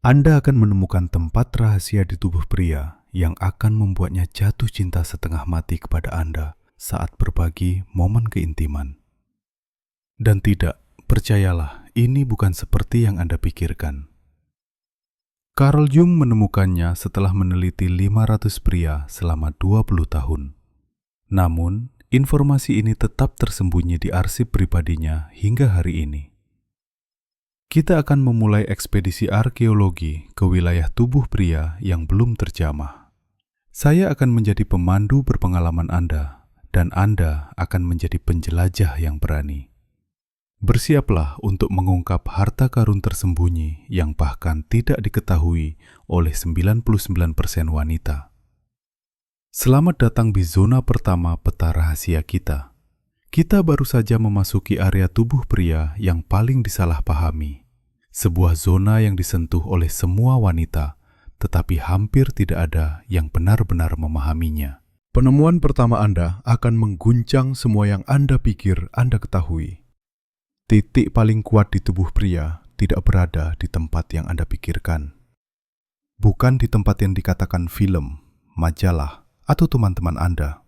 Anda akan menemukan tempat rahasia di tubuh pria yang akan membuatnya jatuh cinta setengah mati kepada Anda saat berbagi momen keintiman. Dan tidak, percayalah, ini bukan seperti yang Anda pikirkan. Carl Jung menemukannya setelah meneliti 500 pria selama 20 tahun. Namun, informasi ini tetap tersembunyi di arsip pribadinya hingga hari ini. Kita akan memulai ekspedisi arkeologi ke wilayah tubuh pria yang belum terjamah. Saya akan menjadi pemandu berpengalaman Anda, dan Anda akan menjadi penjelajah yang berani. Bersiaplah untuk mengungkap harta karun tersembunyi yang bahkan tidak diketahui oleh 99% wanita. Selamat datang di zona pertama peta rahasia kita. Kita baru saja memasuki area tubuh pria yang paling disalahpahami. Sebuah zona yang disentuh oleh semua wanita, tetapi hampir tidak ada yang benar-benar memahaminya. Penemuan pertama Anda akan mengguncang semua yang Anda pikir Anda ketahui. Titik paling kuat di tubuh pria tidak berada di tempat yang Anda pikirkan. Bukan di tempat yang dikatakan film, majalah, atau teman-teman Anda.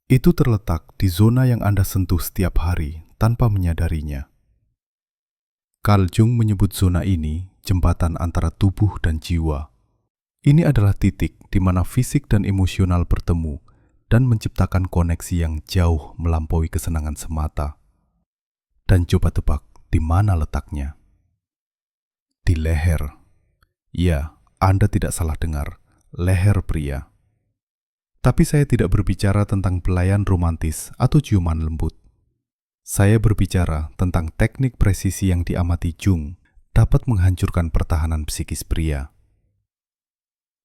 Itu terletak di zona yang Anda sentuh setiap hari tanpa menyadarinya. Carl Jung menyebut zona ini jembatan antara tubuh dan jiwa. Ini adalah titik di mana fisik dan emosional bertemu dan menciptakan koneksi yang jauh melampaui kesenangan semata. Dan coba tebak di mana letaknya? Di leher. Ya, Anda tidak salah dengar, leher pria. Tapi saya tidak berbicara tentang pelayan romantis atau ciuman lembut. Saya berbicara tentang teknik presisi yang diamati Jung dapat menghancurkan pertahanan psikis pria.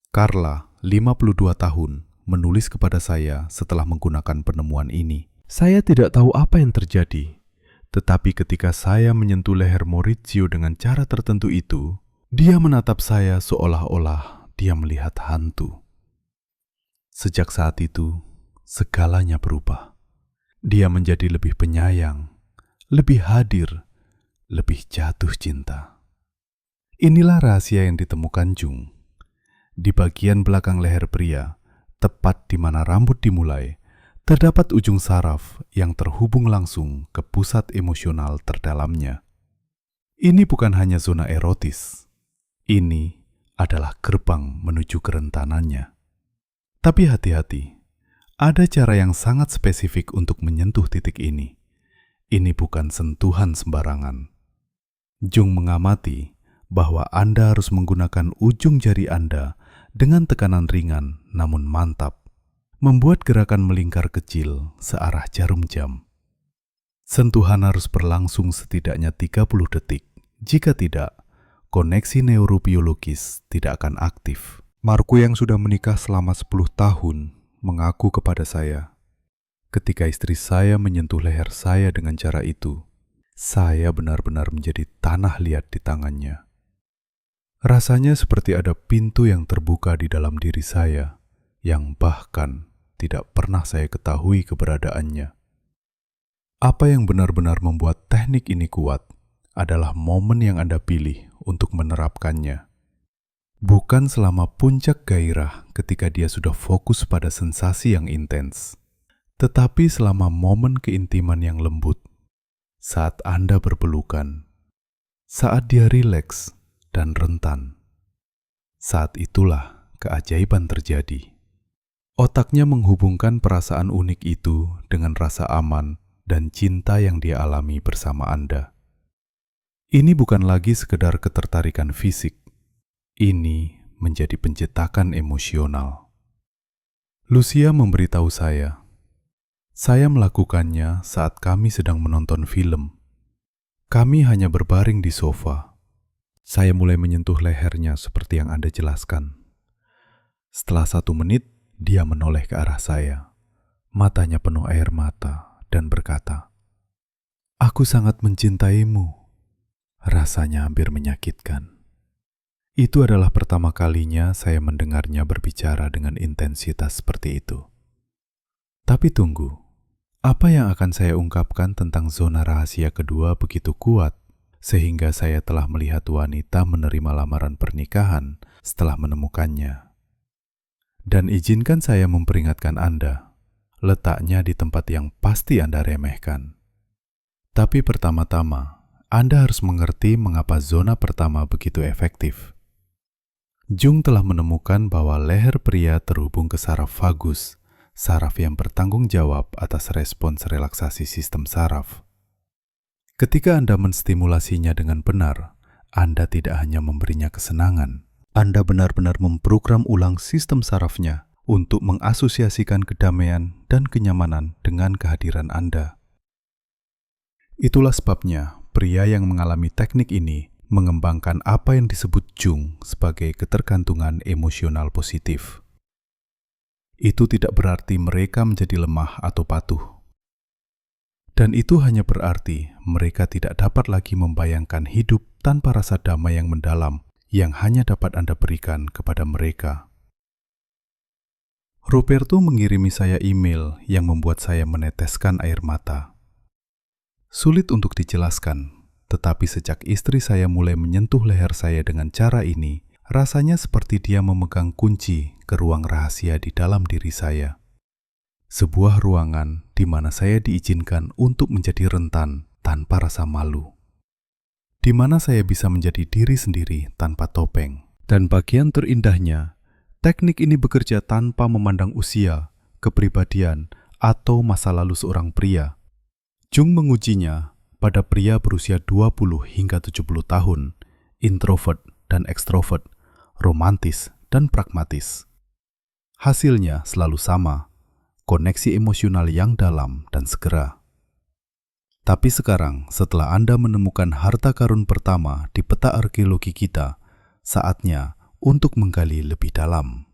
Carla, 52 tahun, menulis kepada saya setelah menggunakan penemuan ini. Saya tidak tahu apa yang terjadi, tetapi ketika saya menyentuh leher Maurizio dengan cara tertentu itu, dia menatap saya seolah-olah dia melihat hantu. Sejak saat itu, segalanya berubah. Dia menjadi lebih penyayang, lebih hadir, lebih jatuh cinta. Inilah rahasia yang ditemukan Jung. Di bagian belakang leher pria, tepat di mana rambut dimulai, terdapat ujung saraf yang terhubung langsung ke pusat emosional terdalamnya. Ini bukan hanya zona erotis. Ini adalah gerbang menuju kerentanannya. Tapi hati-hati. Ada cara yang sangat spesifik untuk menyentuh titik ini. Ini bukan sentuhan sembarangan. Jung mengamati bahwa Anda harus menggunakan ujung jari Anda dengan tekanan ringan namun mantap, membuat gerakan melingkar kecil searah jarum jam. Sentuhan harus berlangsung setidaknya 30 detik. Jika tidak, koneksi neurobiologis tidak akan aktif. Marco yang sudah menikah selama 10 tahun mengaku kepada saya, ketika istri saya menyentuh leher saya dengan cara itu, saya benar-benar menjadi tanah liat di tangannya. Rasanya seperti ada pintu yang terbuka di dalam diri saya, yang bahkan tidak pernah saya ketahui keberadaannya. Apa yang benar-benar membuat teknik ini kuat adalah momen yang Anda pilih untuk menerapkannya. Bukan selama puncak gairah ketika dia sudah fokus pada sensasi yang intens, tetapi selama momen keintiman yang lembut, saat Anda berpelukan, saat dia rileks dan rentan. Saat itulah keajaiban terjadi. Otaknya menghubungkan perasaan unik itu dengan rasa aman dan cinta yang dia alami bersama Anda. Ini bukan lagi sekedar ketertarikan fisik. Ini menjadi pencetakan emosional. Lucia memberitahu saya melakukannya saat kami sedang menonton film. Kami hanya berbaring di sofa. Saya mulai menyentuh lehernya seperti yang Anda jelaskan. Setelah 1 menit, dia menoleh ke arah saya. Matanya penuh air mata dan berkata, "Aku sangat mencintaimu." Rasanya hampir menyakitkan. Itu adalah pertama kalinya saya mendengarnya berbicara dengan intensitas seperti itu. Tapi tunggu, apa yang akan saya ungkapkan tentang zona rahasia kedua begitu kuat? sehingga saya telah melihat wanita menerima lamaran pernikahan setelah menemukannya. Dan izinkan saya memperingatkan Anda, letaknya di tempat yang pasti Anda remehkan. Tapi pertama-tama, Anda harus mengerti mengapa zona pertama begitu efektif. Jung telah menemukan bahwa leher pria terhubung ke saraf vagus, saraf yang bertanggung jawab atas respons relaksasi sistem saraf. Ketika Anda menstimulasinya dengan benar, Anda tidak hanya memberinya kesenangan, Anda benar-benar memprogram ulang sistem sarafnya untuk mengasosiasikan kedamaian dan kenyamanan dengan kehadiran Anda. Itulah sebabnya pria yang mengalami teknik ini mengembangkan apa yang disebut Jung sebagai ketergantungan emosional positif. Itu tidak berarti mereka menjadi lemah atau patuh. Dan itu hanya berarti mereka tidak dapat lagi membayangkan hidup tanpa rasa damai yang mendalam yang hanya dapat Anda berikan kepada mereka. Roberto mengirimi saya email yang membuat saya meneteskan air mata. Sulit untuk dijelaskan, tetapi sejak istri saya mulai menyentuh leher saya dengan cara ini, rasanya seperti dia memegang kunci ke ruang rahasia di dalam diri saya. Sebuah ruangan di mana saya diizinkan untuk menjadi rentan tanpa rasa malu. Di mana saya bisa menjadi diri sendiri tanpa topeng. Dan bagian terindahnya, teknik ini bekerja tanpa memandang usia, kepribadian, atau masa lalu seorang pria. Jung mengujinya pada pria berusia 20 hingga 70 tahun, introvert dan ekstrovert, romantis dan pragmatis. Hasilnya selalu sama, koneksi emosional yang dalam dan segera. Tapi sekarang, setelah Anda menemukan harta karun pertama di peta arkeologi kita, saatnya untuk menggali lebih dalam.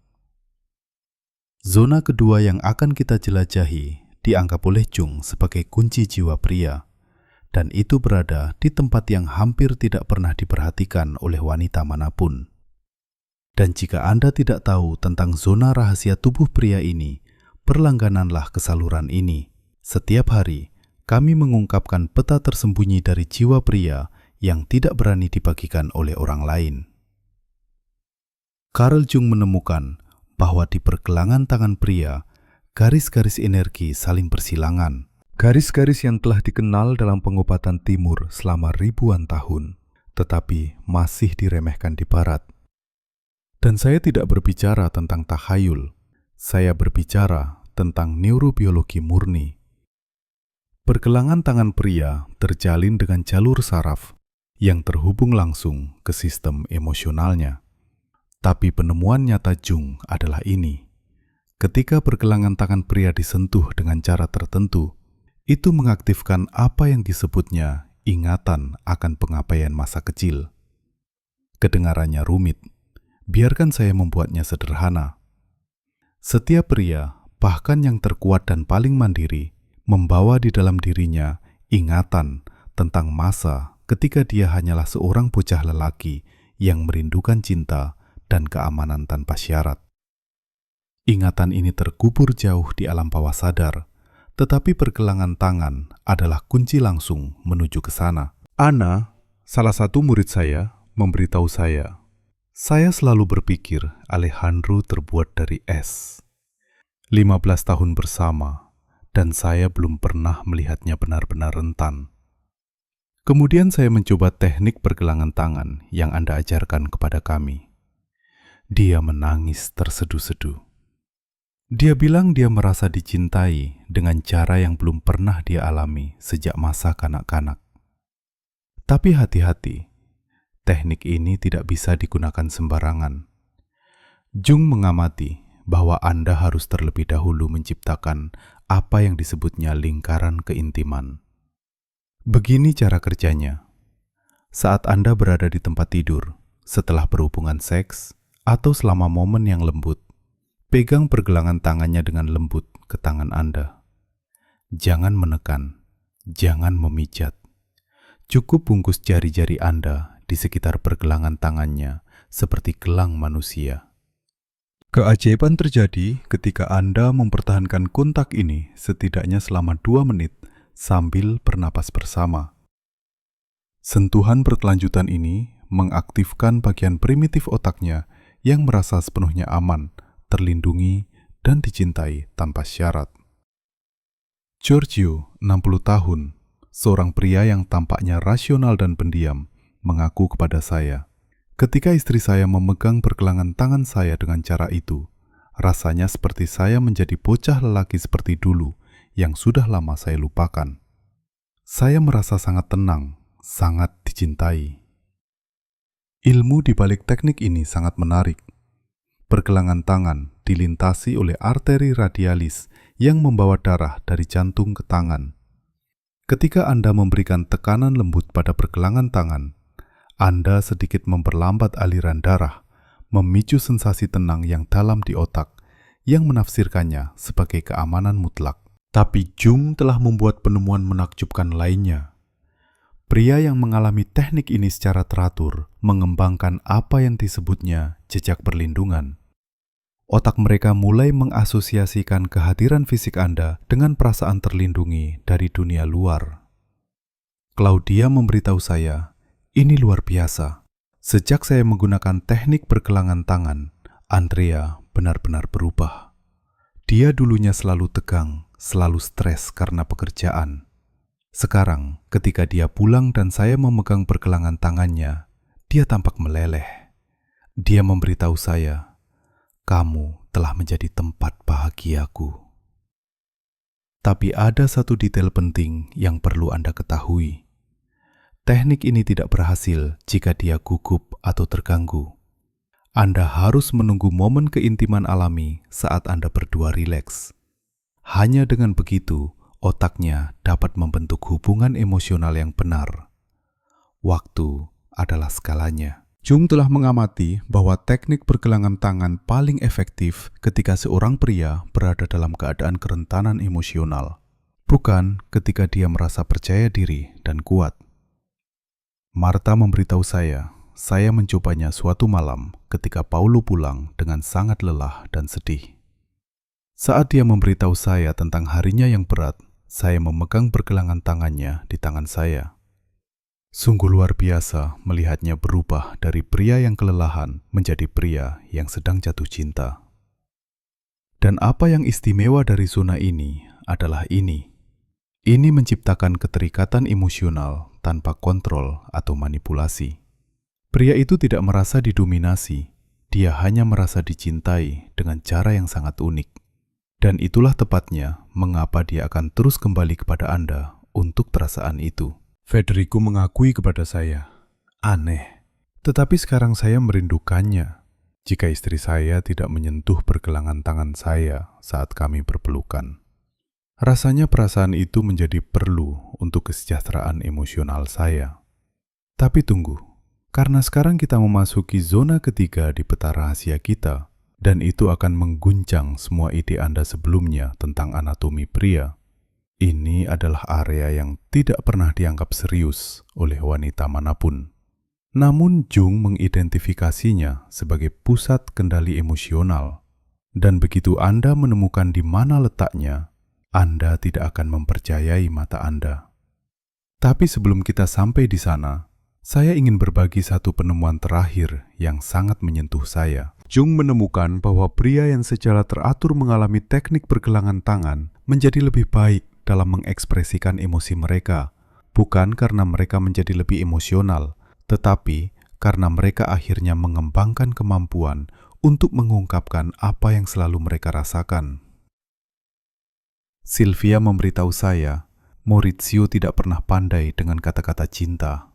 Zona kedua yang akan kita jelajahi dianggap oleh Jung sebagai kunci jiwa pria, dan itu berada di tempat yang hampir tidak pernah diperhatikan oleh wanita manapun. Dan jika Anda tidak tahu tentang zona rahasia tubuh pria ini, berlanggananlah ke saluran ini. Setiap hari, kami mengungkapkan peta tersembunyi dari jiwa pria yang tidak berani dibagikan oleh orang lain. Carl Jung menemukan bahwa di pergelangan tangan pria, garis-garis energi saling bersilangan. Garis-garis yang telah dikenal dalam pengobatan timur selama ribuan tahun, tetapi masih diremehkan di barat. Dan saya tidak berbicara tentang takhayul. Saya berbicara tentang neurobiologi murni. Pergelangan tangan pria terjalin dengan jalur saraf yang terhubung langsung ke sistem emosionalnya. Tapi penemuan nyata Jung adalah ini. Ketika pergelangan tangan pria disentuh dengan cara tertentu, itu mengaktifkan apa yang disebutnya ingatan akan pengabaian masa kecil. Kedengarannya rumit, biarkan saya membuatnya sederhana. Setiap pria, bahkan yang terkuat dan paling mandiri, membawa di dalam dirinya ingatan tentang masa ketika dia hanyalah seorang bocah lelaki yang merindukan cinta dan keamanan tanpa syarat. Ingatan ini terkubur jauh di alam bawah sadar, tetapi pergelangan tangan adalah kunci langsung menuju ke sana. Ana, salah satu murid saya, memberitahu saya selalu berpikir Alejandro terbuat dari es. 15 tahun bersama, dan saya belum pernah melihatnya benar-benar rentan. Kemudian saya mencoba teknik pergelangan tangan yang Anda ajarkan kepada kami. Dia menangis terseduh-seduh. Dia bilang dia merasa dicintai dengan cara yang belum pernah dia alami sejak masa kanak-kanak. Tapi hati-hati, teknik ini tidak bisa digunakan sembarangan. Jung mengamati bahwa Anda harus terlebih dahulu menciptakan apa yang disebutnya lingkaran keintiman. Begini cara kerjanya. Saat Anda berada di tempat tidur, setelah berhubungan seks, atau selama momen yang lembut, pegang pergelangan tangannya dengan lembut ke tangan Anda. Jangan menekan, jangan memijat. Cukup bungkus jari-jari Anda di sekitar pergelangan tangannya seperti gelang manusia. Keajaiban terjadi ketika Anda mempertahankan kontak ini setidaknya selama 2 menit sambil bernapas bersama. Sentuhan berkelanjutan ini mengaktifkan bagian primitif otaknya yang merasa sepenuhnya aman, terlindungi, dan dicintai tanpa syarat. Giorgio, 60 tahun, seorang pria yang tampaknya rasional dan pendiam, mengaku kepada saya, ketika istri saya memegang pergelangan tangan saya dengan cara itu, rasanya seperti saya menjadi bocah lelaki seperti dulu yang sudah lama saya lupakan. Saya merasa sangat tenang, sangat dicintai. Ilmu di balik teknik ini sangat menarik. Pergelangan tangan dilintasi oleh arteri radialis yang membawa darah dari jantung ke tangan. Ketika Anda memberikan tekanan lembut pada pergelangan tangan, Anda sedikit memperlambat aliran darah, memicu sensasi tenang yang dalam di otak, yang menafsirkannya sebagai keamanan mutlak. Tapi Jung telah membuat penemuan menakjubkan lainnya. Pria yang mengalami teknik ini secara teratur mengembangkan apa yang disebutnya jejak perlindungan. Otak mereka mulai mengasosiasikan kehadiran fisik Anda dengan perasaan terlindungi dari dunia luar. Claudia memberitahu saya, ini luar biasa. Sejak saya menggunakan teknik pergelangan tangan, Andrea benar-benar berubah. Dia dulunya selalu tegang, selalu stres karena pekerjaan. Sekarang, ketika dia pulang dan saya memegang pergelangan tangannya, dia tampak meleleh. Dia memberitahu saya, kamu telah menjadi tempat bahagiaku. Tapi ada satu detail penting yang perlu Anda ketahui. Teknik ini tidak berhasil jika dia gugup atau terganggu. Anda harus menunggu momen keintiman alami saat Anda berdua rileks. Hanya dengan begitu, otaknya dapat membentuk hubungan emosional yang benar. Waktu adalah skalanya. Jung telah mengamati bahwa teknik pergelangan tangan paling efektif ketika seorang pria berada dalam keadaan kerentanan emosional, bukan ketika dia merasa percaya diri dan kuat. Martha memberitahu saya mencobanya suatu malam ketika Paulo pulang dengan sangat lelah dan sedih. Saat dia memberitahu saya tentang harinya yang berat, saya memegang pergelangan tangannya di tangan saya. Sungguh luar biasa melihatnya berubah dari pria yang kelelahan menjadi pria yang sedang jatuh cinta. Dan apa yang istimewa dari zona ini adalah ini. Ini menciptakan keterikatan emosional tanpa kontrol atau manipulasi. Pria itu tidak merasa didominasi, dia hanya merasa dicintai dengan cara yang sangat unik. Dan itulah tepatnya mengapa dia akan terus kembali kepada Anda untuk perasaan itu. Federico mengakui kepada saya, aneh, tetapi sekarang saya merindukannya. Jika istri saya tidak menyentuh pergelangan tangan saya saat kami berpelukan. Rasanya perasaan itu menjadi perlu untuk kesejahteraan emosional saya. Tapi tunggu, karena sekarang kita memasuki zona ketiga di peta rahasia kita, dan itu akan mengguncang semua ide Anda sebelumnya tentang anatomi pria. Ini adalah area yang tidak pernah dianggap serius oleh wanita manapun. Namun Jung mengidentifikasinya sebagai pusat kendali emosional. Dan begitu Anda menemukan di mana letaknya, Anda tidak akan mempercayai mata Anda. Tapi sebelum kita sampai di sana, saya ingin berbagi satu penemuan terakhir yang sangat menyentuh saya. Jung menemukan bahwa pria yang secara teratur mengalami teknik pergelangan tangan menjadi lebih baik dalam mengekspresikan emosi mereka, bukan karena mereka menjadi lebih emosional, tetapi karena mereka akhirnya mengembangkan kemampuan untuk mengungkapkan apa yang selalu mereka rasakan. Sylvia memberitahu saya, Maurizio tidak pernah pandai dengan kata-kata cinta.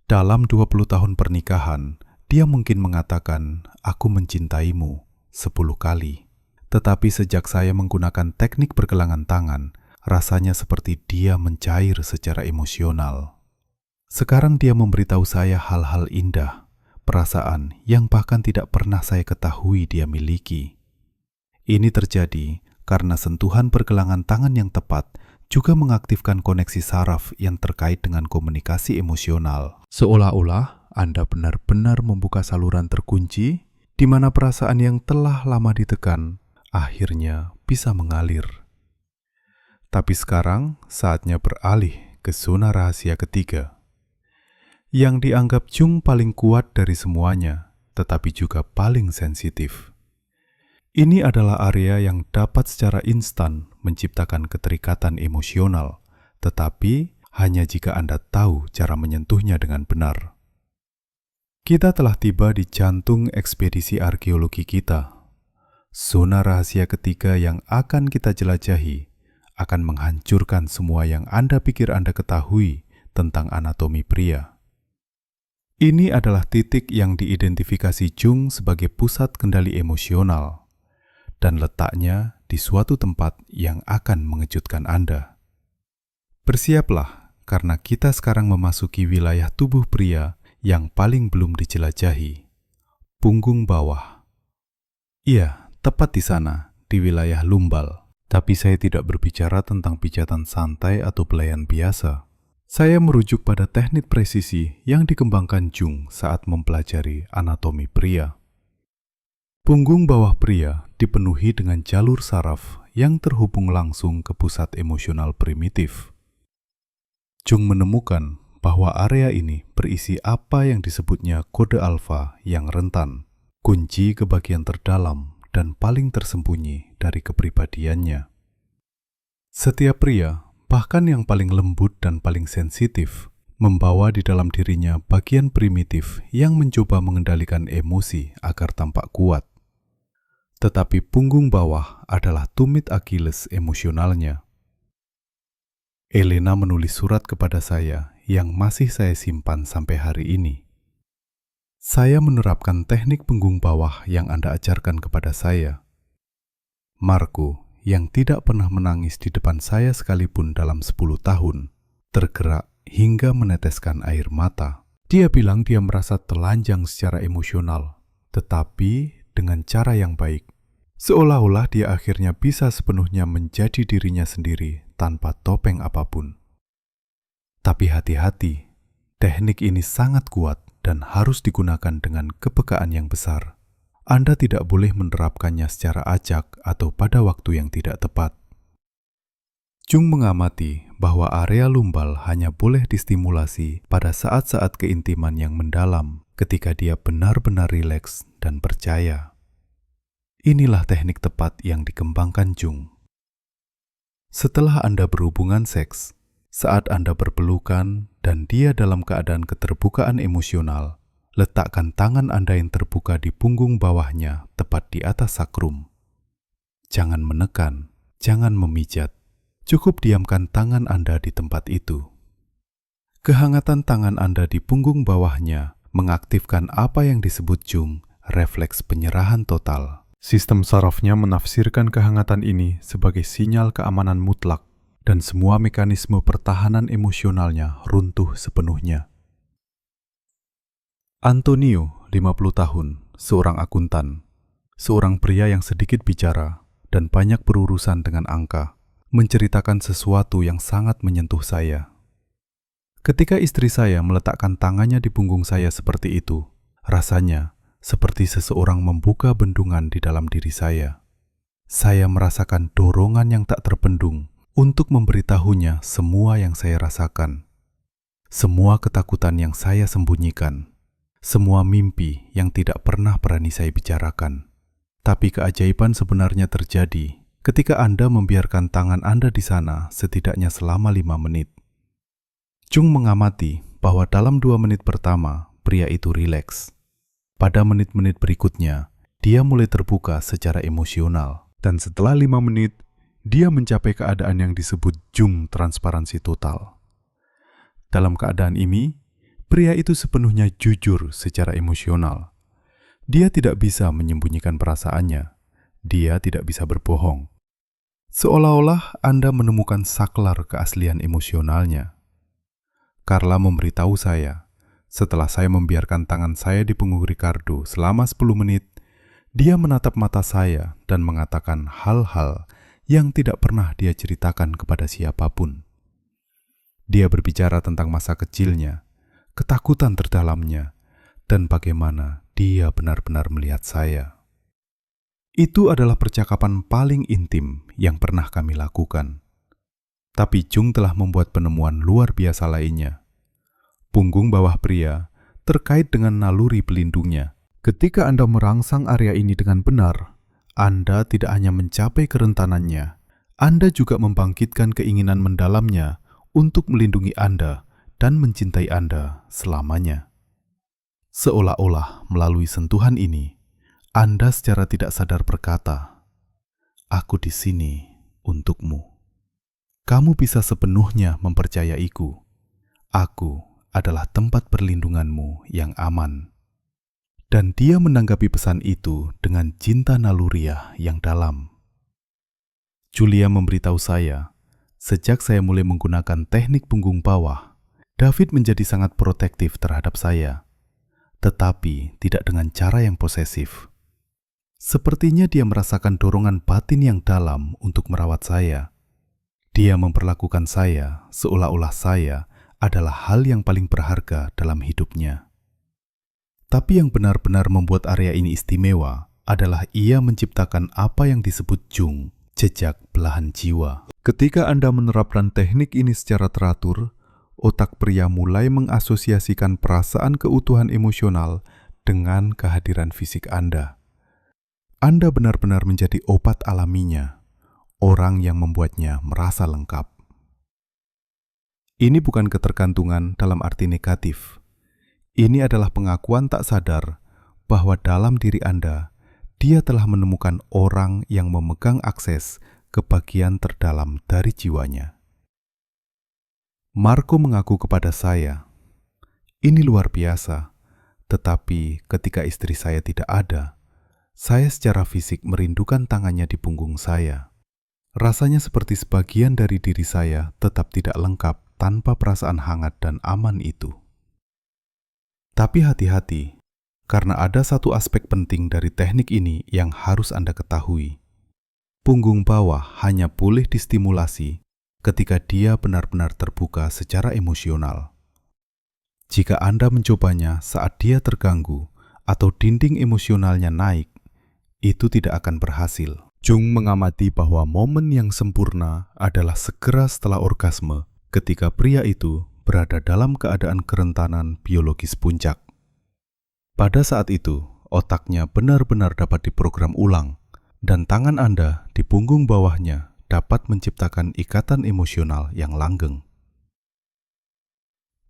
Dalam 20 tahun pernikahan, dia mungkin mengatakan, aku mencintaimu 10 kali. Tetapi sejak saya menggunakan teknik pergelangan tangan, rasanya seperti dia mencair secara emosional. Sekarang dia memberitahu saya hal-hal indah, perasaan yang bahkan tidak pernah saya ketahui dia miliki. Ini terjadi karena sentuhan pergelangan tangan yang tepat juga mengaktifkan koneksi saraf yang terkait dengan komunikasi emosional. Seolah-olah Anda benar-benar membuka saluran terkunci, di mana perasaan yang telah lama ditekan akhirnya bisa mengalir. Tapi sekarang saatnya beralih ke zona rahasia ketiga. yang dianggap Jung paling kuat dari semuanya, tetapi juga paling sensitif. Ini adalah area yang dapat secara instan menciptakan keterikatan emosional, tetapi hanya jika Anda tahu cara menyentuhnya dengan benar. Kita telah tiba di jantung ekspedisi arkeologi kita. Zona rahasia ketiga yang akan kita jelajahi akan menghancurkan semua yang Anda pikir Anda ketahui tentang anatomi pria. Ini adalah titik yang diidentifikasi Jung sebagai pusat kendali emosional, dan letaknya di suatu tempat yang akan mengejutkan Anda. Bersiaplah, karena kita sekarang memasuki wilayah tubuh pria yang paling belum dijelajahi, punggung bawah. Iya, tepat di sana, di wilayah lumbal. Tapi saya tidak berbicara tentang pijatan santai atau belayan biasa. Saya merujuk pada teknik presisi yang dikembangkan Jung saat mempelajari anatomi pria. Punggung bawah pria dipenuhi dengan jalur saraf yang terhubung langsung ke pusat emosional primitif. Jung menemukan bahwa area ini berisi apa yang disebutnya kode alfa yang rentan, kunci ke bagian terdalam dan paling tersembunyi dari kepribadiannya. Setiap pria, bahkan yang paling lembut dan paling sensitif, membawa di dalam dirinya bagian primitif yang mencoba mengendalikan emosi agar tampak kuat. Tetapi punggung bawah adalah tumit Achilles emosionalnya. Elena menulis surat kepada saya yang masih saya simpan sampai hari ini. Saya menerapkan teknik punggung bawah yang Anda ajarkan kepada saya. Marco, yang tidak pernah menangis di depan saya sekalipun dalam 10 tahun, tergerak hingga meneteskan air mata. Dia bilang dia merasa telanjang secara emosional, tetapi dengan cara yang baik. Seolah-olah dia akhirnya bisa sepenuhnya menjadi dirinya sendiri tanpa topeng apapun. Tapi hati-hati, teknik ini sangat kuat dan harus digunakan dengan kepekaan yang besar. Anda tidak boleh menerapkannya secara acak atau pada waktu yang tidak tepat. Jung mengamati bahwa area lumbal hanya boleh distimulasi pada saat-saat keintiman yang mendalam ketika dia benar-benar rileks dan percaya. Inilah teknik tepat yang dikembangkan Jung. Setelah Anda berhubungan seks, saat Anda berpelukan dan dia dalam keadaan keterbukaan emosional, letakkan tangan Anda yang terbuka di punggung bawahnya tepat di atas sakrum. Jangan menekan, jangan memijat. Cukup diamkan tangan Anda di tempat itu. Kehangatan tangan Anda di punggung bawahnya mengaktifkan apa yang disebut Jung refleks penyerahan total. Sistem sarafnya menafsirkan kehangatan ini sebagai sinyal keamanan mutlak dan semua mekanisme pertahanan emosionalnya runtuh sepenuhnya. Antonio, 50 tahun, seorang akuntan, seorang pria yang sedikit bicara dan banyak berurusan dengan angka, menceritakan sesuatu yang sangat menyentuh saya. Ketika istri saya meletakkan tangannya di punggung saya seperti itu, rasanya seperti seseorang membuka bendungan di dalam diri saya. Saya merasakan dorongan yang tak terbendung untuk memberitahunya semua yang saya rasakan. Semua ketakutan yang saya sembunyikan. Semua mimpi yang tidak pernah berani saya bicarakan. Tapi keajaiban sebenarnya terjadi ketika Anda membiarkan tangan Anda di sana setidaknya selama 5 menit. Jung mengamati bahwa dalam 2 menit pertama, pria itu rileks. Pada menit-menit berikutnya, dia mulai terbuka secara emosional. Dan setelah 5 menit, dia mencapai keadaan yang disebut Jung transparansi total. Dalam keadaan ini, pria itu sepenuhnya jujur secara emosional. Dia tidak bisa menyembunyikan perasaannya. Dia tidak bisa berbohong. Seolah-olah Anda menemukan saklar keaslian emosionalnya. Carla memberitahu saya, setelah saya membiarkan tangan saya di punggung Ricardo selama 10 menit, dia menatap mata saya dan mengatakan hal-hal yang tidak pernah dia ceritakan kepada siapapun. Dia berbicara tentang masa kecilnya, ketakutan terdalamnya, dan bagaimana dia benar-benar melihat saya. Itu adalah percakapan paling intim yang pernah kami lakukan. Tapi Jung telah membuat penemuan luar biasa lainnya. punggung bawah pria, terkait dengan naluri pelindungnya. Ketika Anda merangsang area ini dengan benar, Anda tidak hanya mencapai kerentanannya, Anda juga membangkitkan keinginan mendalamnya untuk melindungi Anda dan mencintai Anda selamanya. Seolah-olah melalui sentuhan ini, Anda secara tidak sadar berkata, "Aku di sini untukmu." Kamu bisa sepenuhnya mempercayaiku. Aku adalah tempat perlindunganmu yang aman. Dan dia menanggapi pesan itu dengan cinta naluriah yang dalam. Julia memberitahu saya, sejak saya mulai menggunakan teknik punggung bawah, David menjadi sangat protektif terhadap saya, tetapi tidak dengan cara yang posesif. Sepertinya dia merasakan dorongan batin yang dalam untuk merawat saya. Dia memperlakukan saya seolah-olah saya adalah hal yang paling berharga dalam hidupnya. Tapi yang benar-benar membuat area ini istimewa adalah ia menciptakan apa yang disebut jung, jejak belahan jiwa. Ketika Anda menerapkan teknik ini secara teratur, otak pria mulai mengasosiasikan perasaan keutuhan emosional dengan kehadiran fisik Anda. Anda benar-benar menjadi obat alaminya, orang yang membuatnya merasa lengkap. Ini bukan ketergantungan dalam arti negatif. Ini adalah pengakuan tak sadar bahwa dalam diri Anda, dia telah menemukan orang yang memegang akses ke bagian terdalam dari jiwanya. Marco mengaku kepada saya, "Ini luar biasa, tetapi ketika istri saya tidak ada, saya secara fisik merindukan tangannya di punggung saya. Rasanya seperti sebagian dari diri saya tetap tidak lengkap tanpa perasaan hangat dan aman itu." Tapi hati-hati, karena ada satu aspek penting dari teknik ini yang harus Anda ketahui. Punggung bawah hanya boleh distimulasi ketika dia benar-benar terbuka secara emosional. Jika Anda mencobanya saat dia terganggu atau dinding emosionalnya naik, itu tidak akan berhasil. Jung mengamati bahwa momen yang sempurna adalah segera setelah orgasme ketika pria itu berada dalam keadaan kerentanan biologis puncak. Pada saat itu, otaknya benar-benar dapat diprogram ulang, dan tangan Anda di punggung bawahnya dapat menciptakan ikatan emosional yang langgeng.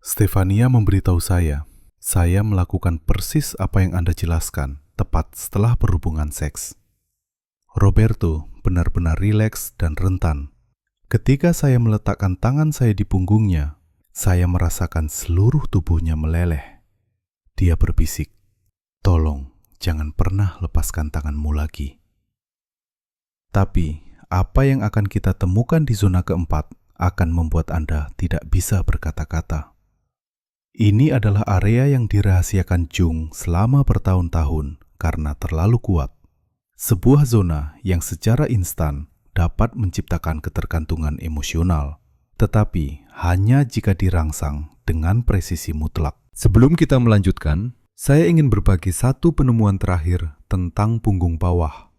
Stefania memberitahu saya melakukan persis apa yang Anda jelaskan tepat setelah berhubungan seks. Roberto benar-benar rileks dan rentan. Ketika saya meletakkan tangan saya di punggungnya, saya merasakan seluruh tubuhnya meleleh. Dia berbisik, "Tolong, jangan pernah lepaskan tanganmu lagi." Tapi, apa yang akan kita temukan di zona keempat akan membuat Anda tidak bisa berkata-kata. Ini adalah area yang dirahasiakan Jung selama bertahun-tahun karena terlalu kuat. Sebuah zona yang secara instan dapat menciptakan ketergantungan emosional, tetapi hanya jika dirangsang dengan presisi mutlak. Sebelum kita melanjutkan, saya ingin berbagi satu penemuan terakhir tentang punggung bawah.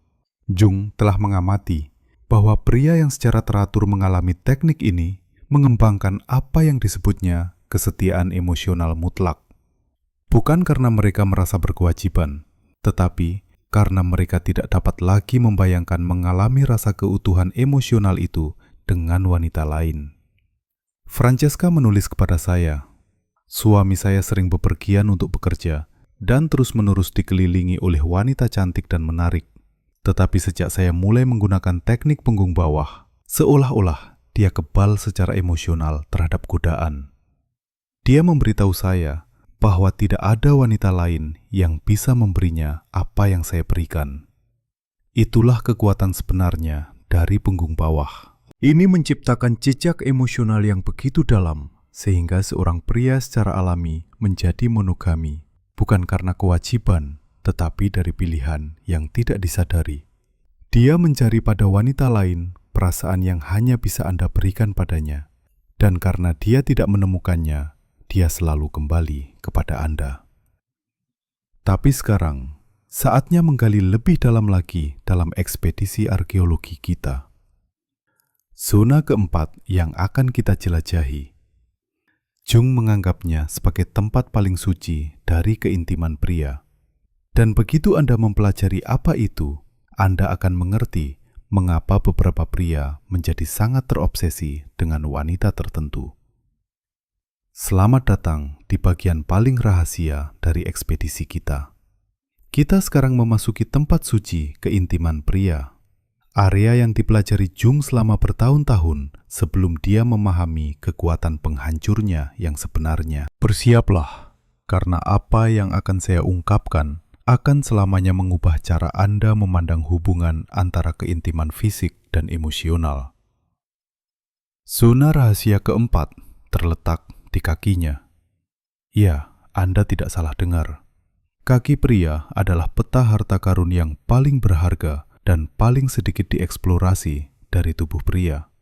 Jung telah mengamati bahwa pria yang secara teratur mengalami teknik ini mengembangkan apa yang disebutnya kesetiaan emosional mutlak. Bukan karena mereka merasa berkewajiban, tetapi karena mereka tidak dapat lagi membayangkan mengalami rasa keutuhan emosional itu dengan wanita lain. Francesca menulis kepada saya, "Suami saya sering bepergian untuk bekerja dan terus-menerus dikelilingi oleh wanita cantik dan menarik. Tetapi sejak saya mulai menggunakan teknik punggung bawah, seolah-olah dia kebal secara emosional terhadap godaan. Dia memberitahu saya bahwa tidak ada wanita lain yang bisa memberinya apa yang saya berikan. Itulah kekuatan sebenarnya dari punggung bawah. Ini menciptakan jejak emosional yang begitu dalam, sehingga seorang pria secara alami menjadi monogami, bukan karena kewajiban, tetapi dari pilihan yang tidak disadari. Dia mencari pada wanita lain perasaan yang hanya bisa Anda berikan padanya, dan karena dia tidak menemukannya, dia selalu kembali kepada Anda. Tapi sekarang, saatnya menggali lebih dalam lagi dalam ekspedisi arkeologi kita. Zona keempat yang akan kita jelajahi. Jung menganggapnya sebagai tempat paling suci dari keintiman pria. Dan begitu Anda mempelajari apa itu, Anda akan mengerti mengapa beberapa pria menjadi sangat terobsesi dengan wanita tertentu. Selamat datang di bagian paling rahasia dari ekspedisi kita. Kita sekarang memasuki tempat suci keintiman pria. Area yang dipelajari Jung selama bertahun-tahun sebelum dia memahami kekuatan penghancurnya yang sebenarnya. Bersiaplah, karena apa yang akan saya ungkapkan akan selamanya mengubah cara Anda memandang hubungan antara keintiman fisik dan emosional. Zona rahasia keempat terletak di kakinya. Ya, Anda tidak salah dengar. Kaki pria adalah peta harta karun yang paling berharga dan paling sedikit dieksplorasi dari tubuh pria.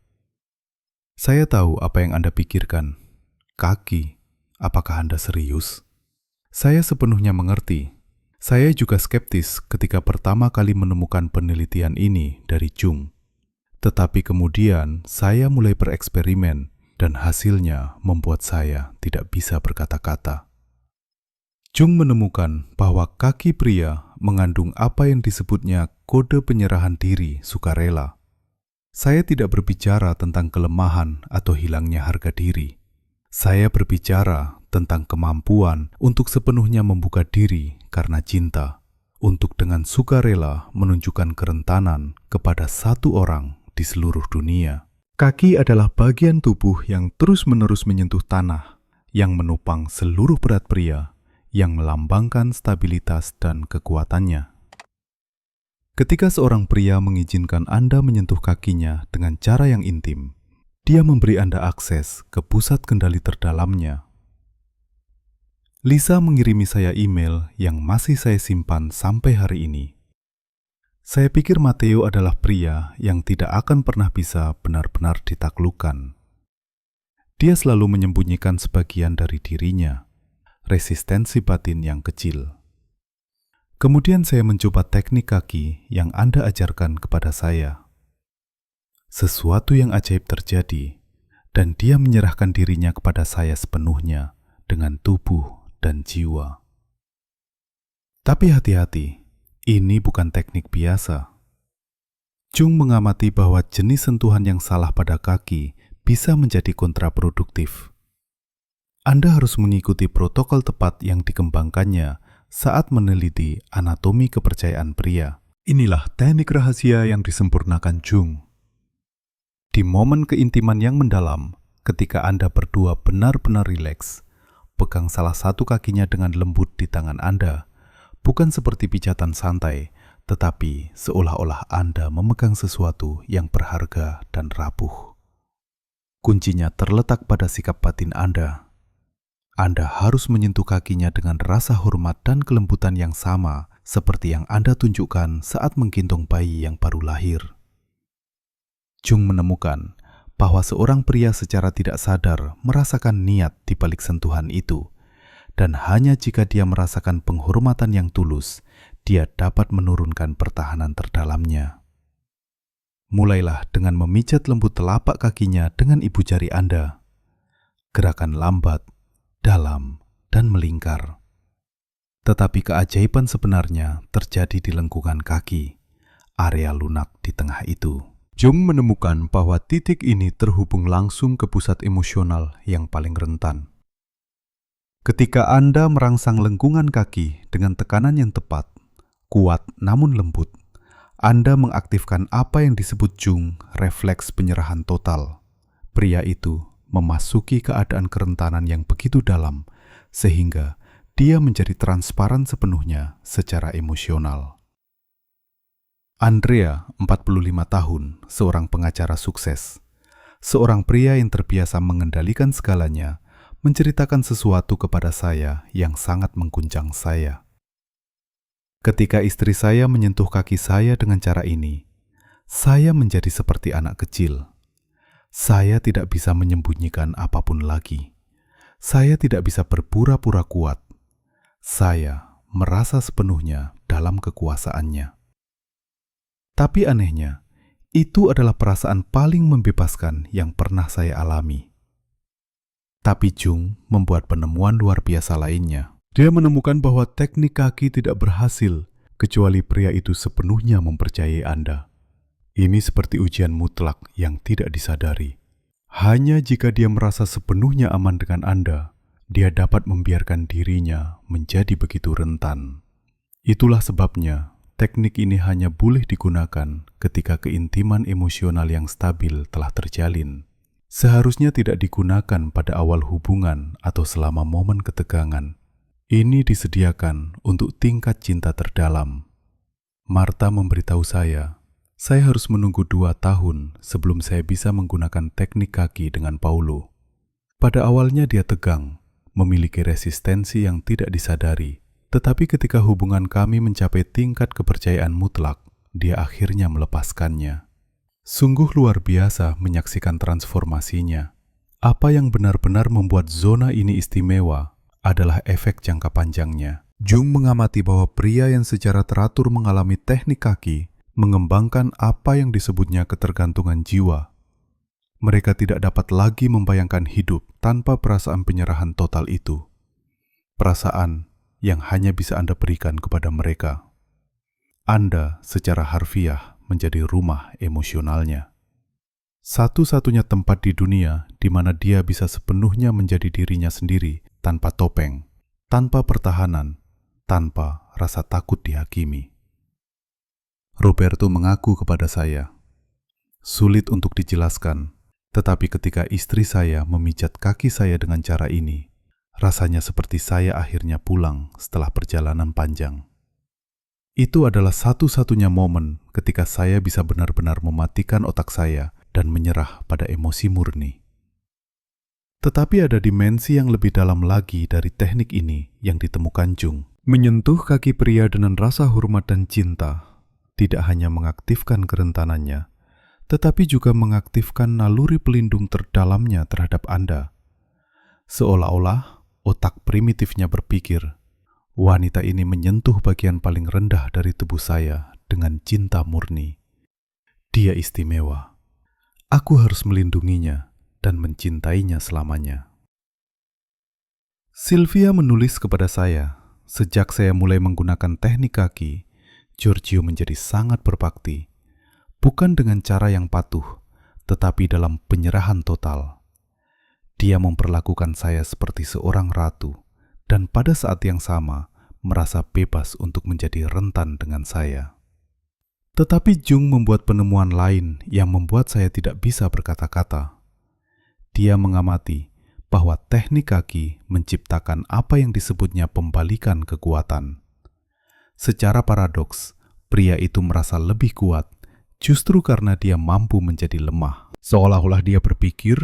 Saya tahu apa yang Anda pikirkan. Kaki, apakah Anda serius? Saya sepenuhnya mengerti. Saya juga skeptis ketika pertama kali menemukan penelitian ini dari Jung. Tetapi kemudian saya mulai bereksperimen dan hasilnya membuat saya tidak bisa berkata-kata. Jung menemukan bahwa kaki pria mengandung apa yang disebutnya kode penyerahan diri sukarela. Saya tidak berbicara tentang kelemahan atau hilangnya harga diri. Saya berbicara tentang kemampuan untuk sepenuhnya membuka diri karena cinta, untuk dengan sukarela menunjukkan kerentanan kepada satu orang di seluruh dunia. Kaki adalah bagian tubuh yang terus-menerus menyentuh tanah, yang menopang seluruh berat pria, yang melambangkan stabilitas dan kekuatannya. Ketika seorang pria mengizinkan Anda menyentuh kakinya dengan cara yang intim, dia memberi Anda akses ke pusat kendali terdalamnya. Lisa mengirimi saya email yang masih saya simpan sampai hari ini. Saya pikir Matteo adalah pria yang tidak akan pernah bisa benar-benar ditaklukkan. Dia selalu menyembunyikan sebagian dari dirinya, resistensi batin yang kecil. Kemudian saya mencoba teknik kaki yang Anda ajarkan kepada saya. Sesuatu yang ajaib terjadi, dan dia menyerahkan dirinya kepada saya sepenuhnya dengan tubuh dan jiwa. Tapi hati-hati, ini bukan teknik biasa. Jung mengamati bahwa jenis sentuhan yang salah pada kaki bisa menjadi kontraproduktif. Anda harus mengikuti protokol tepat yang dikembangkannya saat meneliti anatomi kepercayaan pria. Inilah teknik rahasia yang disempurnakan Jung. Di momen keintiman yang mendalam, ketika Anda berdua benar-benar rileks, pegang salah satu kakinya dengan lembut di tangan Anda, bukan seperti pijatan santai, tetapi seolah-olah Anda memegang sesuatu yang berharga dan rapuh. Kuncinya terletak pada sikap batin Anda. Anda harus menyentuh kakinya dengan rasa hormat dan kelembutan yang sama seperti yang Anda tunjukkan saat menggendong bayi yang baru lahir. Jung menemukan bahwa seorang pria secara tidak sadar merasakan niat di balik sentuhan itu, dan hanya jika dia merasakan penghormatan yang tulus, dia dapat menurunkan pertahanan terdalamnya. Mulailah dengan memijat lembut telapak kakinya dengan ibu jari Anda. Gerakan lambat, dalam, dan melingkar. Tetapi keajaiban sebenarnya terjadi di lengkungan kaki, area lunak di tengah itu. Jung menemukan bahwa titik ini terhubung langsung ke pusat emosional yang paling rentan. Ketika Anda merangsang lengkungan kaki dengan tekanan yang tepat, kuat namun lembut, Anda mengaktifkan apa yang disebut Jung refleks penyerahan total. Pria itu memasuki keadaan kerentanan yang begitu dalam, sehingga dia menjadi transparan sepenuhnya secara emosional. Andrea, 45 tahun, seorang pengacara sukses. Seorang pria yang terbiasa mengendalikan segalanya, menceritakan sesuatu kepada saya yang sangat mengguncang saya. Ketika istri saya menyentuh kaki saya dengan cara ini, saya menjadi seperti anak kecil. Saya tidak bisa menyembunyikan apapun lagi. Saya tidak bisa berpura-pura kuat. Saya merasa sepenuhnya dalam kekuasaannya. Tapi anehnya, itu adalah perasaan paling membebaskan yang pernah saya alami. Tapi Jung membuat penemuan luar biasa lainnya. Dia menemukan bahwa teknik kaki tidak berhasil kecuali pria itu sepenuhnya mempercayai Anda. Ini seperti ujian mutlak yang tidak disadari. Hanya jika dia merasa sepenuhnya aman dengan Anda, dia dapat membiarkan dirinya menjadi begitu rentan. Itulah sebabnya teknik ini hanya boleh digunakan ketika keintiman emosional yang stabil telah terjalin. Seharusnya tidak digunakan pada awal hubungan atau selama momen ketegangan. Ini disediakan untuk tingkat cinta terdalam. Martha memberitahu saya harus menunggu 2 tahun sebelum saya bisa menggunakan teknik kaki dengan Paulo. Pada awalnya dia tegang, memiliki resistensi yang tidak disadari. Tetapi ketika hubungan kami mencapai tingkat kepercayaan mutlak, dia akhirnya melepaskannya. Sungguh luar biasa menyaksikan transformasinya. Apa yang benar-benar membuat zona ini istimewa adalah efek jangka panjangnya. Jung mengamati bahwa pria yang secara teratur mengalami teknik kaki mengembangkan apa yang disebutnya ketergantungan jiwa. Mereka tidak dapat lagi membayangkan hidup tanpa perasaan penyerahan total itu. Perasaan yang hanya bisa Anda berikan kepada mereka. Anda secara harfiah menjadi rumah emosionalnya. Satu-satunya tempat di dunia di mana dia bisa sepenuhnya menjadi dirinya sendiri tanpa topeng, tanpa pertahanan, tanpa rasa takut dihakimi. Roberto mengaku kepada saya, sulit untuk dijelaskan, tetapi ketika istri saya memijat kaki saya dengan cara ini, rasanya seperti saya akhirnya pulang setelah perjalanan panjang. Itu adalah satu-satunya momen ketika saya bisa benar-benar mematikan otak saya dan menyerah pada emosi murni. Tetapi ada dimensi yang lebih dalam lagi dari teknik ini yang ditemukan Jung. Menyentuh kaki pria dengan rasa hormat dan cinta tidak hanya mengaktifkan kerentanannya, tetapi juga mengaktifkan naluri pelindung terdalamnya terhadap Anda. Seolah-olah otak primitifnya berpikir, wanita ini menyentuh bagian paling rendah dari tubuh saya dengan cinta murni. Dia istimewa. Aku harus melindunginya dan mencintainya selamanya. Sylvia menulis kepada saya, sejak saya mulai menggunakan teknik kaki, Giorgio menjadi sangat berbakti. Bukan dengan cara yang patuh, tetapi dalam penyerahan total. Dia memperlakukan saya seperti seorang ratu, dan pada saat yang sama merasa bebas untuk menjadi rentan dengan saya. Tetapi Jung membuat penemuan lain yang membuat saya tidak bisa berkata-kata. Dia mengamati bahwa teknik kaki menciptakan apa yang disebutnya pembalikan kekuatan. Secara paradoks, pria itu merasa lebih kuat justru karena dia mampu menjadi lemah. Seolah-olah dia berpikir,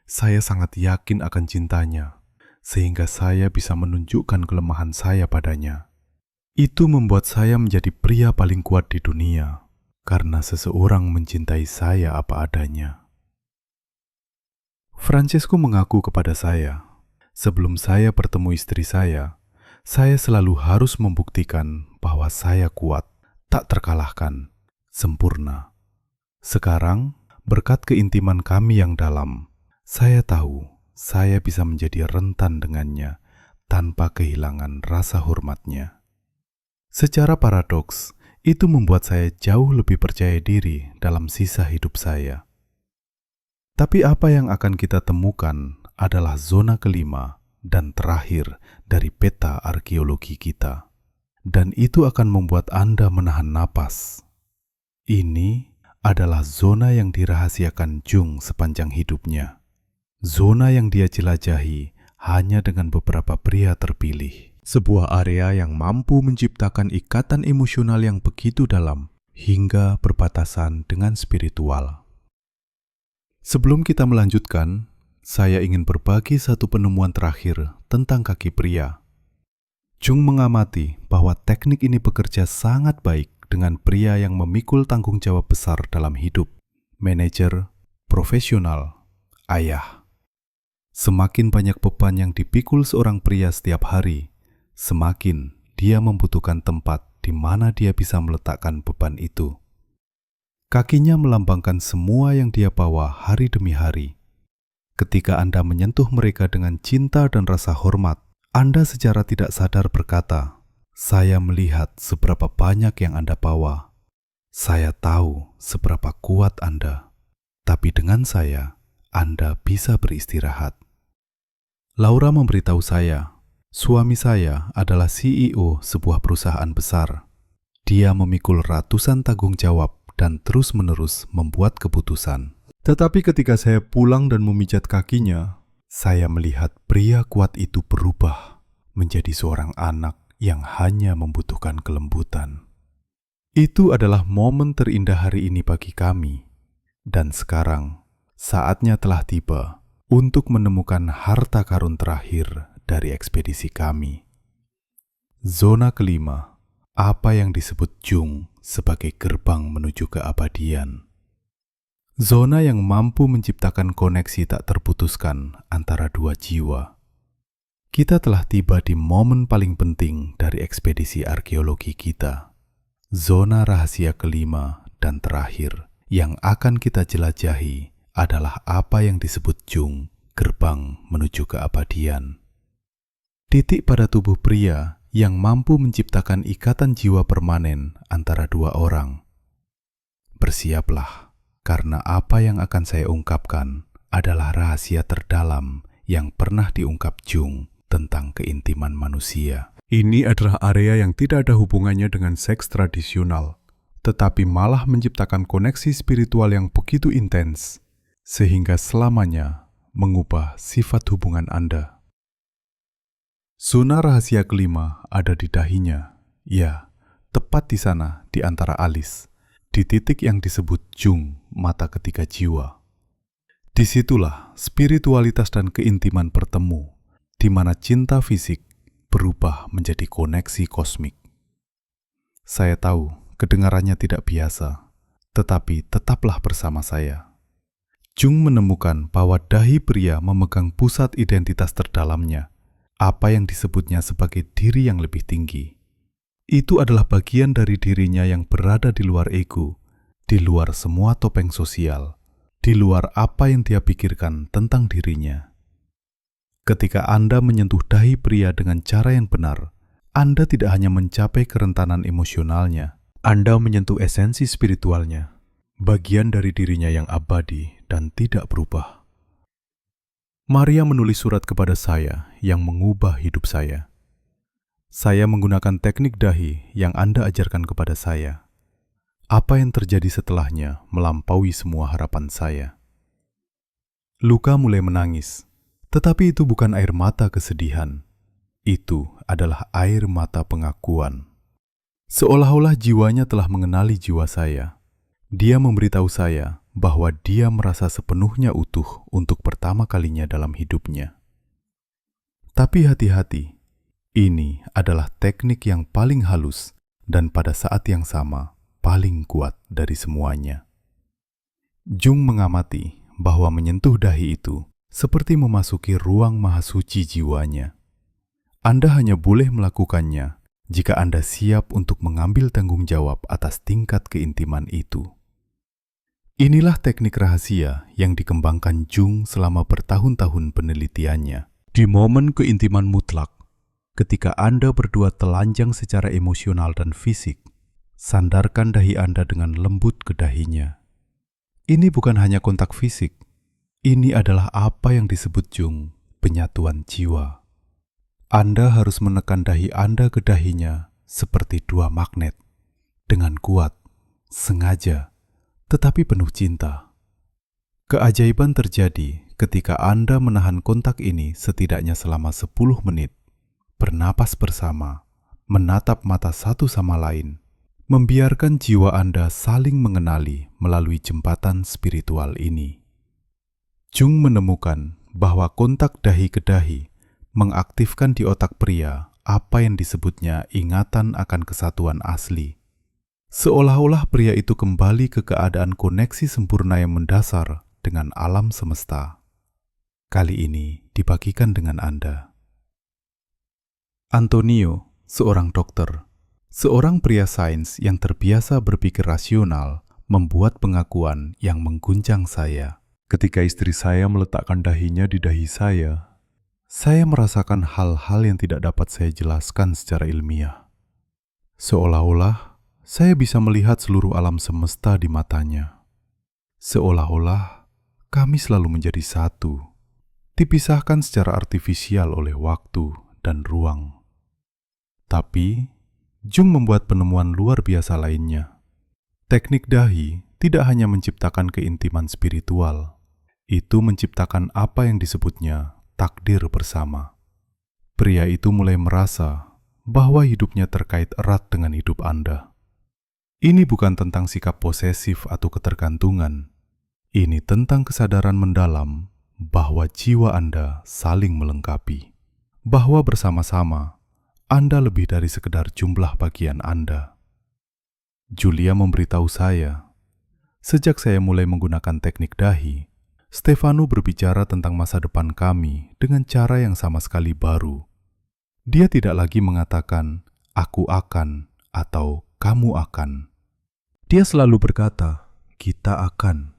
saya sangat yakin akan cintanya, sehingga saya bisa menunjukkan kelemahan saya padanya. Itu membuat saya menjadi pria paling kuat di dunia, karena seseorang mencintai saya apa adanya. Francesco mengaku kepada saya, sebelum saya bertemu istri saya selalu harus membuktikan bahwa saya kuat, tak terkalahkan, sempurna. Sekarang, berkat keintiman kami yang dalam, saya tahu saya bisa menjadi rentan dengannya tanpa kehilangan rasa hormatnya. Secara paradoks, itu membuat saya jauh lebih percaya diri dalam sisa hidup saya. Tapi apa yang akan kita temukan adalah zona kelima dan terakhir dari peta arkeologi kita. Dan itu akan membuat Anda menahan napas. Ini adalah zona yang dirahasiakan Jung sepanjang hidupnya. Zona yang dia jelajahi hanya dengan beberapa pria terpilih. Sebuah area yang mampu menciptakan ikatan emosional yang begitu dalam hingga berbatasan dengan spiritual. Sebelum kita melanjutkan, saya ingin berbagi satu penemuan terakhir tentang kaki pria. Jung mengamati bahwa teknik ini bekerja sangat baik dengan pria yang memikul tanggung jawab besar dalam hidup, manajer, profesional, ayah. Semakin banyak beban yang dipikul seorang pria setiap hari, semakin dia membutuhkan tempat di mana dia bisa meletakkan beban itu. Kakinya melambangkan semua yang dia bawa hari demi hari. Ketika Anda menyentuh mereka dengan cinta dan rasa hormat, Anda secara tidak sadar berkata, "Saya melihat seberapa banyak yang Anda bawa. Saya tahu seberapa kuat Anda. Tapi dengan saya, Anda bisa beristirahat." Laura memberitahu saya, suami saya adalah CEO sebuah perusahaan besar. Dia memikul ratusan tanggung jawab dan terus-menerus membuat keputusan. Tetapi ketika saya pulang dan memijat kakinya, saya melihat pria kuat itu berubah menjadi seorang anak yang hanya membutuhkan kelembutan. Itu adalah momen terindah hari ini bagi kami. Dan sekarang, saatnya telah tiba untuk menemukan harta karun terakhir dari ekspedisi kami. Zona kelima, apa yang disebut Jung sebagai gerbang menuju keabadian. Zona yang mampu menciptakan koneksi tak terputuskan antara dua jiwa. Kita telah tiba di momen paling penting dari ekspedisi arkeologi kita. Zona rahasia kelima dan terakhir yang akan kita jelajahi adalah apa yang disebut Jung, gerbang menuju keabadian. Titik pada tubuh pria yang mampu menciptakan ikatan jiwa permanen antara dua orang. Bersiaplah, karena apa yang akan saya ungkapkan adalah rahasia terdalam yang pernah diungkap Jung tentang keintiman manusia. Ini adalah area yang tidak ada hubungannya dengan seks tradisional, tetapi malah menciptakan koneksi spiritual yang begitu intens, sehingga selamanya mengubah sifat hubungan Anda. Zona rahasia kelima ada di dahinya, ya, tepat di sana di antara alis, di titik yang disebut Jung, mata ketiga jiwa. Disitulah spiritualitas dan keintiman bertemu, di mana cinta fisik berubah menjadi koneksi kosmik. Saya tahu kedengarannya tidak biasa, tetapi tetaplah bersama saya. Jung menemukan bahwa dahi pria memegang pusat identitas terdalamnya, apa yang disebutnya sebagai diri yang lebih tinggi. Itu adalah bagian dari dirinya yang berada di luar ego, di luar semua topeng sosial, di luar apa yang dia pikirkan tentang dirinya. Ketika Anda menyentuh dahi pria dengan cara yang benar, Anda tidak hanya mencapai kerentanan emosionalnya, Anda menyentuh esensi spiritualnya, bagian dari dirinya yang abadi dan tidak berubah. Maria menulis surat kepada saya yang mengubah hidup saya. Saya menggunakan teknik dahi yang Anda ajarkan kepada saya. Apa yang terjadi setelahnya melampaui semua harapan saya. Luka mulai menangis, tetapi itu bukan air mata kesedihan. Itu adalah air mata pengakuan. Seolah-olah jiwanya telah mengenali jiwa saya. Dia memberitahu saya bahwa dia merasa sepenuhnya utuh untuk pertama kalinya dalam hidupnya. Tapi hati-hati, ini adalah teknik yang paling halus dan pada saat yang sama paling kuat dari semuanya. Jung mengamati bahwa menyentuh dahi itu seperti memasuki ruang maha suci jiwanya. Anda hanya boleh melakukannya jika Anda siap untuk mengambil tanggung jawab atas tingkat keintiman itu. Inilah teknik rahasia yang dikembangkan Jung selama bertahun-tahun penelitiannya. Di momen keintiman mutlak, ketika Anda berdua telanjang secara emosional dan fisik, sandarkan dahi Anda dengan lembut ke dahinya. Ini bukan hanya kontak fisik, ini adalah apa yang disebut Jung, penyatuan jiwa. Anda harus menekan dahi Anda ke dahinya seperti dua magnet, dengan kuat, sengaja, tetapi penuh cinta. Keajaiban terjadi ketika Anda menahan kontak ini setidaknya selama 10 menit, bernapas bersama, menatap mata satu sama lain, membiarkan jiwa Anda saling mengenali melalui jembatan spiritual ini. Jung menemukan bahwa kontak dahi ke dahi mengaktifkan di otak pria apa yang disebutnya ingatan akan kesatuan asli. Seolah-olah pria itu kembali ke keadaan koneksi sempurna yang mendasar dengan alam semesta. Kali ini dibagikan dengan Anda. Antonio, seorang dokter, seorang pria sains yang terbiasa berpikir rasional, membuat pengakuan yang mengguncang saya. Ketika istri saya meletakkan dahinya di dahi saya merasakan hal-hal yang tidak dapat saya jelaskan secara ilmiah. Seolah-olah saya bisa melihat seluruh alam semesta di matanya. Seolah-olah kami selalu menjadi satu, dipisahkan secara artifisial oleh waktu dan ruang. Tapi, Jung membuat penemuan luar biasa lainnya. Teknik dahi tidak hanya menciptakan keintiman spiritual, itu menciptakan apa yang disebutnya takdir bersama. Pria itu mulai merasa bahwa hidupnya terkait erat dengan hidup Anda. Ini bukan tentang sikap posesif atau ketergantungan. Ini tentang kesadaran mendalam bahwa jiwa Anda saling melengkapi. Bahwa bersama-sama, Anda lebih dari sekedar jumlah bagian Anda. Julia memberitahu saya, sejak saya mulai menggunakan teknik dahi, Stefano berbicara tentang masa depan kami dengan cara yang sama sekali baru. Dia tidak lagi mengatakan, "Aku akan" atau "kamu akan." Dia selalu berkata, "Kita akan."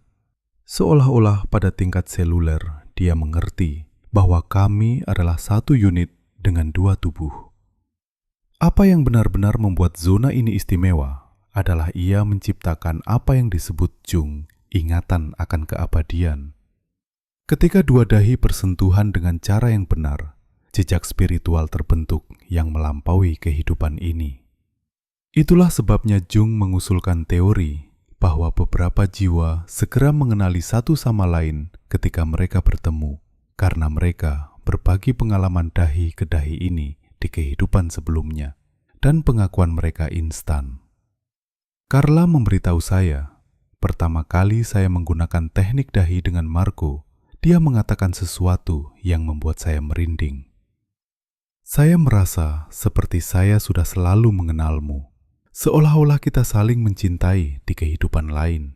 Seolah-olah pada tingkat seluler, dia mengerti bahwa kami adalah satu unit dengan dua tubuh. Apa yang benar-benar membuat zona ini istimewa adalah ia menciptakan apa yang disebut Jung, ingatan akan keabadian. Ketika dua dahi bersentuhan dengan cara yang benar, jejak spiritual terbentuk yang melampaui kehidupan ini. Itulah sebabnya Jung mengusulkan teori bahwa beberapa jiwa segera mengenali satu sama lain ketika mereka bertemu, karena mereka berbagi pengalaman dahi ke dahi ini di kehidupan sebelumnya, dan pengakuan mereka instan. Carla memberitahu saya, pertama kali saya menggunakan teknik dahi dengan Marco, dia mengatakan sesuatu yang membuat saya merinding. Saya merasa seperti saya sudah selalu mengenalmu, seolah-olah kita saling mencintai di kehidupan lain.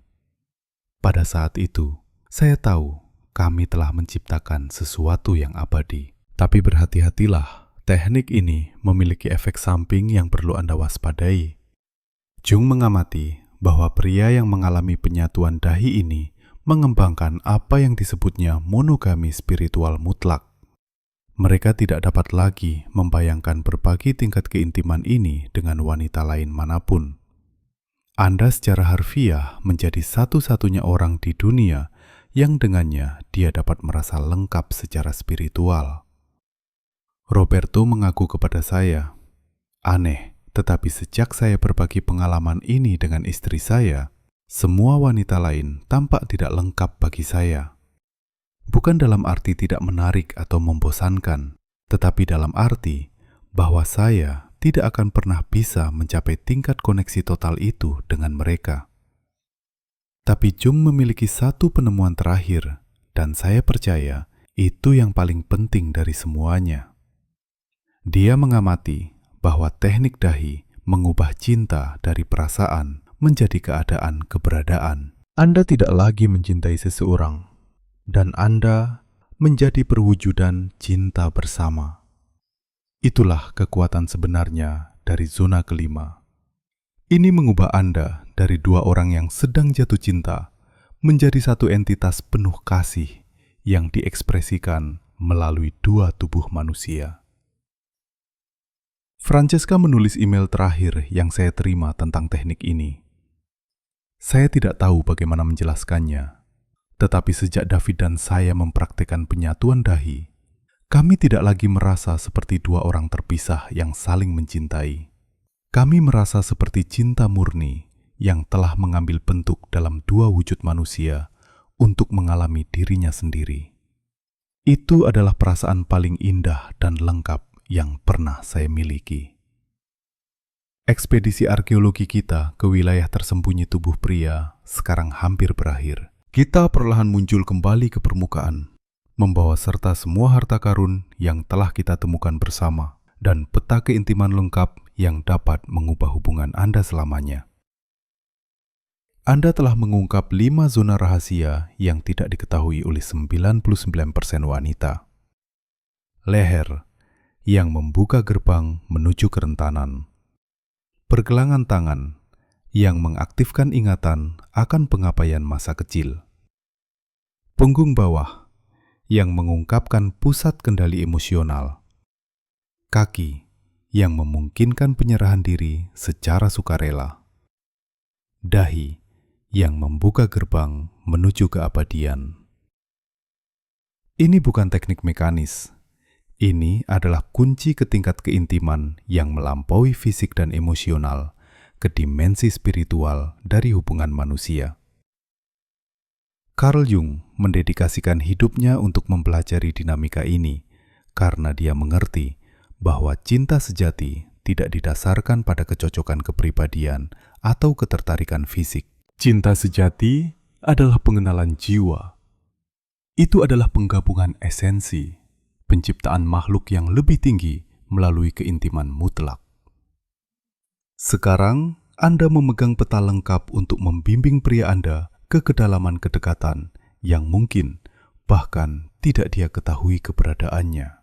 Pada saat itu, saya tahu kami telah menciptakan sesuatu yang abadi. Tapi berhati-hatilah, teknik ini memiliki efek samping yang perlu Anda waspadai. Jung mengamati bahwa pria yang mengalami penyatuan dahi ini mengembangkan apa yang disebutnya monogami spiritual mutlak. Mereka tidak dapat lagi membayangkan berbagi tingkat keintiman ini dengan wanita lain manapun. Anda secara harfiah menjadi satu-satunya orang di dunia yang dengannya dia dapat merasa lengkap secara spiritual. Roberto mengaku kepada saya, aneh, tetapi sejak saya berbagi pengalaman ini dengan istri saya, semua wanita lain tampak tidak lengkap bagi saya. Bukan dalam arti tidak menarik atau membosankan, tetapi dalam arti bahwa saya tidak akan pernah bisa mencapai tingkat koneksi total itu dengan mereka. Tapi Jung memiliki satu penemuan terakhir, dan saya percaya itu yang paling penting dari semuanya. Dia mengamati bahwa teknik dahi mengubah cinta dari perasaan menjadi keadaan keberadaan. Anda tidak lagi mencintai seseorang, dan Anda menjadi perwujudan cinta bersama. Itulah kekuatan sebenarnya dari zona kelima. Ini mengubah Anda dari dua orang yang sedang jatuh cinta menjadi satu entitas penuh kasih yang diekspresikan melalui dua tubuh manusia. Francesca menulis email terakhir yang saya terima tentang teknik ini. Saya tidak tahu bagaimana menjelaskannya, tetapi sejak David dan saya mempraktikkan penyatuan dahi, kami tidak lagi merasa seperti dua orang terpisah yang saling mencintai. Kami merasa seperti cinta murni yang telah mengambil bentuk dalam dua wujud manusia untuk mengalami dirinya sendiri. Itu adalah perasaan paling indah dan lengkap yang pernah saya miliki. Ekspedisi arkeologi kita ke wilayah tersembunyi tubuh pria sekarang hampir berakhir. Kita perlahan muncul kembali ke permukaan, membawa serta semua harta karun yang telah kita temukan bersama dan peta keintiman lengkap yang dapat mengubah hubungan Anda selamanya. Anda telah mengungkap 5 zona rahasia yang tidak diketahui oleh 99% wanita. Leher yang membuka gerbang menuju kerentanan. Pergelangan tangan yang mengaktifkan ingatan akan pengabaian masa kecil. Punggung bawah yang mengungkapkan pusat kendali emosional. Kaki yang memungkinkan penyerahan diri secara sukarela. Dahi yang membuka gerbang menuju keabadian. Ini bukan teknik mekanis. Ini adalah kunci ke tingkat keintiman yang melampaui fisik dan emosional ke dimensi spiritual dari hubungan manusia. Carl Jung mendedikasikan hidupnya untuk mempelajari dinamika ini karena dia mengerti bahwa cinta sejati tidak didasarkan pada kecocokan kepribadian atau ketertarikan fisik. Cinta sejati adalah pengenalan jiwa. Itu adalah penggabungan esensi, penciptaan makhluk yang lebih tinggi melalui keintiman mutlak. Sekarang, Anda memegang peta lengkap untuk membimbing pria Anda ke kedalaman kedekatan yang mungkin bahkan tidak dia ketahui keberadaannya.